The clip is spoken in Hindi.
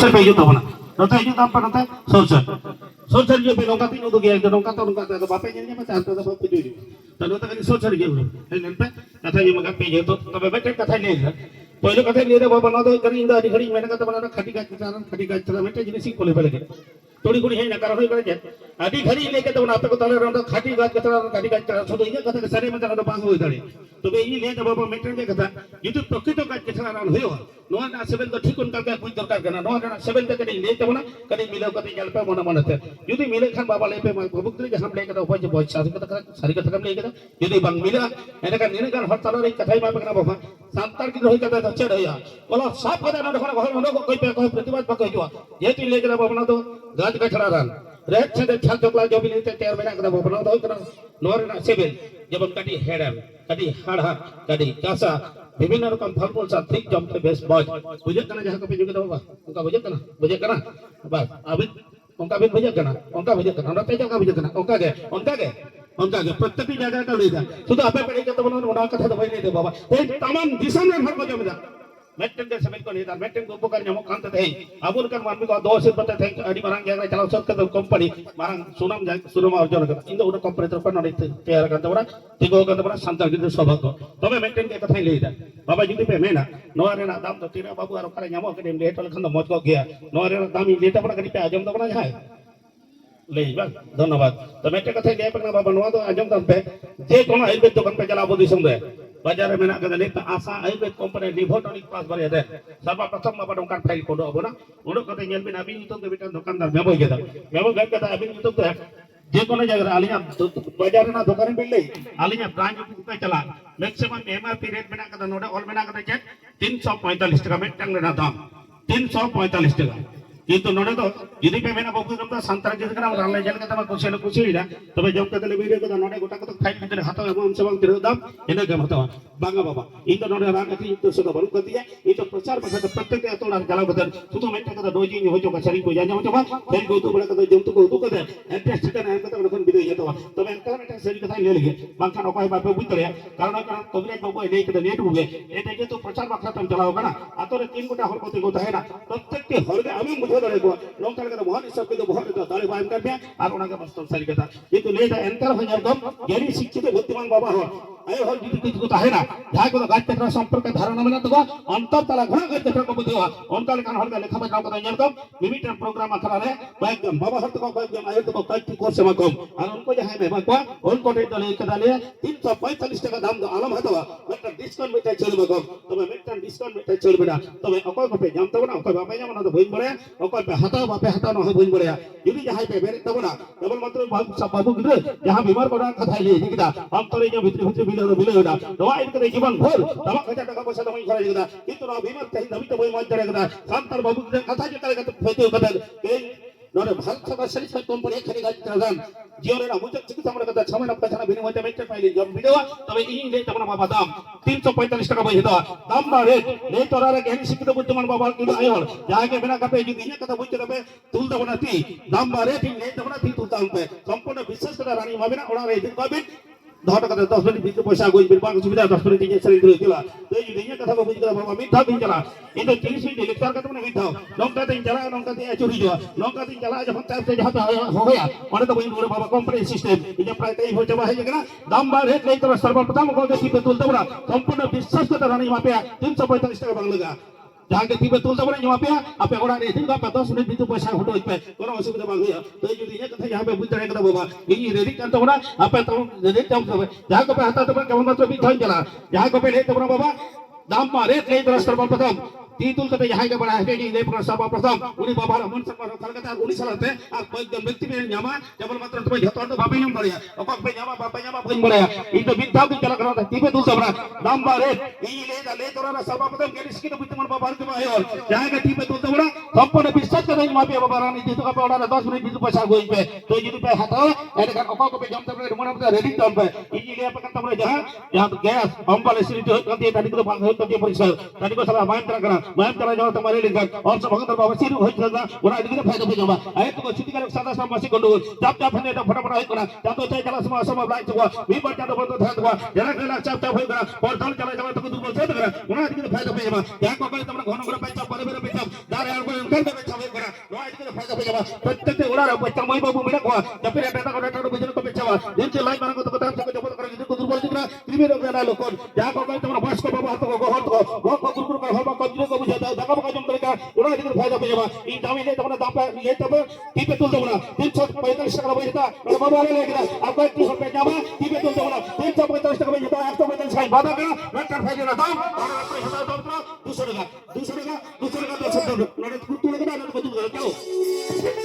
सोचर पे हिजुग तबना नोते हिजुग तब नोते सोचर सोचर जो पे नौका तीन उदो गया तो नौका तो बापे जन में चार तो बाप को जो तो नोते कहीं सोचर जो है नंपे कथा ये मगा पे जो तो तबे बेटे कथा ले ले पहले कथा ले दे बाबा ना तो कहीं इंदा दिखड़ी मैंने कहा बना खटी का चला मेटे जिनिस को ले पड़े थोड़ी थोड़ी है ना कारण होई करे आदि घड़ी लेके तो ना पे को तले रंदा खाटी गाज कतरा खाटी गाज कतरा सुदो इया कथा सरे में तला बांग होई दड़े तो बे ई ले दे बाबा मेटे के कथा युतु प्रकृत गाज कतरा रान होयो नोआ ना सेबेन तो ठीक उनका का कुछ दरकार करना नोआ ना सेबेन ते कदी ले तबना कदी मिलो कदी जल पे मन मन ते युतु मिले खान बाबा ले पे भबुक जे हम ले के तो बहुत सारी कथा कम ले के युतु बांग मिला एने का निने गान हर तला रे कथाई मा पे बाबा सांतार की होई कथा चढ़ होया बोलो साफ कथा ना देखो घर मन को कोई पे कोई प्रतिवाद पकई जो ये ती ले के बाबा ना तो गाज कठरा रान रेट से छल चोकला जो भी लेते तैयार में ना कदा बाबा ना तो करा नोर ना सेबेन जब कदी हेडम कदी हाड़ा कदी कासा विभिन्न रकम फलफूल सा ठीक जमते बेस बज बुझे कना जहां को पे जुगे बाबा उनका बुझे कना बस अभी उनका भी बुझे कना ना पे का बुझे कना उनका के प्रत्येक जगह का लेदा शुद्ध आपे पड़े के तो बना कथा तो भाई ले दे बाबा ते तमाम दिशा में घर को जमदा मेटन के समय को लेदा मेटन को उपकार जमो कांत थे अबुल कर मान को 2 से पता थे अडी मारंग जगह चलाओ सब के कंपनी मारंग सुनम अर्जुन का इन उन कंपनी तो पर नडे तैयार करते बड़ा तिगो करते बड़ा संतान के स्वभाव को तबे मेटन के कथा लेदा बाबा जुदी पे मेना नोरे ना दाम तो तीरा बाबू आरो करे जमो के लेट खन तो मौज को गया नोरे ना दाम लेटा बड़ा करी पे आजम तो बड़ा जाए ले बा धन्यवाद तो मेटे कथा ले पे बाबा नवा तो आजम तम पे जे कोनो आयुर्वेद दुकान पे चला बोदी संदे बाजार में ना कदले आशा आयुर्वेद कंपनी लिभोटॉनिक पास बारे दे सर्वप्रथम बाबा दुकान फाइल को दो ना उनो कते नेल बिन अभी तो बेटा दुकानदार मेबो गेदा मेबो गट कता अभी तो जे कोनो जगह आलिया बाजार ना दुकान पे ले आलिया ब्रांच पे चला मैक्सिमम एमआरपी रेट बिना कदा नोडे ऑल बिना कदा चेक 345 টাকা मेटंग ना दाम 345 টাকা किंतु नोडे तो यदि पे मेना बाबू नमता संतार जिस कना राले जल के तमा कुछ ही ना तबे जब के तले वीडियो को नोडे गोटा को फाइल भीतर हाथ एवं सेवं तिरो दाम इने के मरता बांगा बाबा इन तो नोडे राग की तो सदा बरु कर दिया ये तो प्रचार बखत प्रत्येक अतोड़ा जला बदल सुतो मेटे का दोजी हो जो शरीर को जाने हो बा शरीर को तो बड़ा का जंतु को तो कर एड्रेस ठिकाना है तो बड़ा बिदे ये तो तबे इंटरनेट शरीर का ले लगे बांका नोका बापे बुतरे कारण तबरे बाबू ले के नेट हुए ए देखे तो प्रचार बखत हम चलाओ ना आतोरे 3 गोटा हर को गोता है ना प्रत्येक के हर अभी मुझे दरे को लोकल के बहुत सब के तो बहुत दाले बाम कर दिया और उना के बस्तल सारी कथा ये तो ले एंटर हो जाए कम ज्ञानी शिक्षित बुद्धिमान बाबा हो आयो हर जिति कुछ को है ना जहां को गाज तक संपर्क धारणा में तो अंतर तला घुना गाज तक को बुद्धि हो उनका कान हर लेखा बजाव को जान कम लिमिटेड प्रोग्राम अखरा रे एकदम बाबा हर तो एकदम आयो तो कई कोर्स में कम और उनको जहां में बाबा उनको दे दले के दले 345 টাকা दाम दो आलम हतवा मतलब डिस्काउंट में चल में कम तो मैं डिस्काउंट में चल बेटा तो मैं अकोय को पे जाम तो ना अकोय बाबा जाम ना तो भई बड़े अकोय पे हता बापे हता न हो भई बड़े यदि जहां पे बेरे तब ना केवल मात्र बाबू गिरे जहां बीमार पड़ा कथा ले दिखदा अंतरे जो भीतर बिले होना दवा इनके जीवन भर तमा 1000 টাকা পয়সা তুমি খরচ দিদা কিন্তু না বিমার তাই দাবি তো বই মজ ধরে গদা শান্তর বাবু কথা যে তারে ফেতে কথা এই নরে ভাল থাকা সেই সব কোম্পানি এখানে গাজ রাজান জিওরে না মুজে চিকিৎসা আমরা কথা সময় না পয়সা বিনিময় মেটে পাইলে জব ভিডিও তবে এই লে তোমরা বাবা দাম 345 টাকা বই দাও দাম বা রেট লে তোরারে জ্ঞানী শিক্ষিত বুদ্ধিমান বাবা কি আইল যাকে বিনা কাপে যদি ইয়া কথা বুঝতে তবে তুল দেব না তি দাম বা রেট লে তোমরা তি তুল দাম পে সম্পূর্ণ বিশ্বাস করে রানী হবে না ওরা রে দিন পাবে 10 টাকা 10 মিনিট ভিতরে পয়সা গই বিরবাগ সুবিধা 10 মিনিট দিয়ে শরীর ধরে দিলা তো এই দুনিয়া কথা বুঝি করে বাবা মিঠা দিন চলা এই তো 30 মিনিট লেকচার কথা মানে মিঠা লঙ্কা দিন চলা লঙ্কা দিয়ে চুরি যাওয়া লঙ্কা দিন চলা যখন তার से जहां हो गया মানে তো বই ধরে বাবা কোম্পানি সিস্টেম এই যে প্রায় তাই হয়ে যাবে হয়ে গেল দাম বা রেট নেই তো সর্বপ্রথম को के टीपे तुलते बड़ा संपूर्ण विश्वास को रानी मापे 345 টাকা बांगलेगा जहां के टीपे तुलते बड़ा यहाँ पे आपे ओड़ा रे दिन का 10 मिनट भीतर पैसा हटो पे कोनो असुविधा बांग गया तो ये यदि ये कथा यहां पे बुझते रहे बाबा ये रेडी करते बड़ा आपे तो रेडी कम सब जहां को पे हाथ तो केवल मात्र भी थई चला जहां को पे ले तो बाबा दाम मा रेट ले तो सर्वप्रथम तीतुल कते यहाँ के बड़ा है कि ले सर्वप्रथम उनी बाबा मन संकर कलकत्ता उनी सलते और एकदम व्यक्ति में न्यामा केवल मात्र तो जतो तो बापे न्याम बढ़िया ओक पे न्यामा बापे न्यामा भइन बढ़िया ई तो विद्या की चला करा तीपे तुल सबरा दाम बा रेट ई ले तोरा सर्वप्रथम के इसकी तो विद्यमान बाबा के में और जहां के तीपे तुल सबरा संपूर्ण विश्वास के मापे बाबा रानी जीतो का पे ओडा 10 मिनट बीच पैसा गोई पे तो जीतो पे हाथ एने का ओक पे जम तब मोना पे रेडी तब पे ई ini apa kata mereka yang gas ombal acidity nanti tadi kita bahas nanti periksa tadi ko salah main tera jawa tamare lihat और सब भगत बाबा सिर होई था उरा दिखे फायदा पे जाबा आए तो सिटी का सादा सब मासी को चाप चाप ने फटाफट होई करा या तो चाय चला सब लाइट हुआ भी पर जा तो बंद था हुआ जरा केला चाप चाप होई करा और चल चला जाबा तो दुर्बल से करा उरा दिखे फायदा पे जाबा क्या को करे तुमने घन घन पे चाप बड़े बड़े पे चाप दार यार को उनकर पे चाप करा उरा दिखे फायदा पे जाबा प्रत्येक उरा रे बच्चा मई बाबू मिला को जब फिर बेटा को बेटा को बिजन को पे चावा दिन से लाइट मारा को तो से जब कर के दुर्बल दिख रहा क्रिमी रोग ना लोग क्या को करे तुमने बस को बाबू हाथ को गोहर को गुरगुर को हवा को को बुझाता जगह का जम तरीका उरा दिखे फायदा पे जाबा ई दामी ने तुमने दाम पे ये तब की पे तुल दोना 345 টাকা বইতা আর বাবা আলে লাগা আপনি 300 पे जाबा की पे तुल दोना 345 টাকা বইতা 145 সাই বাদা का বেটার ফাইজে না দাম আর আপনি হিসাব দাও 200 টাকা 200 টাকা 200 টাকা 200 টাকা নড়ে তুলে না না কত চলো